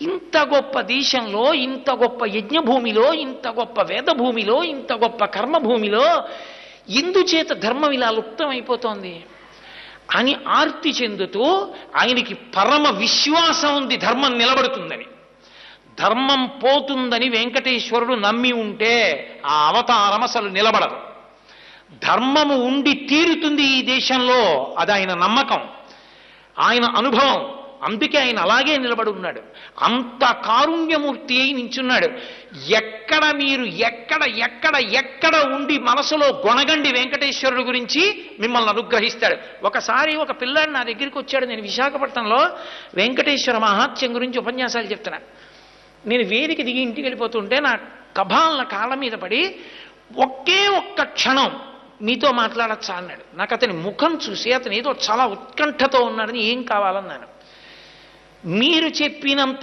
ఇంత గొప్ప దేశంలో, ఇంత గొప్ప యజ్ఞభూమిలో, ఇంత గొప్ప వేదభూమిలో, ఇంత గొప్ప కర్మభూమిలో ఎందుచేత ధర్మం ఇలా లుప్తమైపోతోంది అని ఆర్తి చెందుతూ ఆయనకి పరమ విశ్వాసం ఉంది ధర్మం నిలబడుతుందని. ధర్మం పోతుందని వెంకటేశ్వరుడు నమ్మి ఉంటే ఆ అవతారం అసలు నిలబడదు. ధర్మము ఉండి తీరుతుంది ఈ దేశంలో, అది ఆయన నమ్మకం, ఆయన అనుభవం. అందుకే ఆయన అలాగే నిలబడి ఉన్నాడు. అంత కారుణ్యమూర్తి అయి నించున్నాడు. ఎక్కడ మీరు ఎక్కడ ఎక్కడ ఎక్కడ ఉండి మనసులో గొణగండి వెంకటేశ్వరుడు గురించి, మిమ్మల్ని అనుగ్రహిస్తాడు. ఒకసారి ఒక పిల్లాడు నా దగ్గరికి వచ్చాడు. నేను విశాఖపట్నంలో వెంకటేశ్వర మహాత్యం గురించి ఉపన్యాసాలు చెప్తున్నా. నేను వేదిక దిగి ఇంటికి వెళ్ళిపోతుంటే నా కభాలన కాళ్ళ మీద పడి, ఒకే ఒక్క క్షణం మీతో మాట్లాడచ్చా అన్నాడు. నాకు అతని ముఖం చూసి అతను ఏదో చాలా ఉత్కంఠతో ఉన్నాడని, ఏం కావాలన్నాను. మీరు చెప్పినంత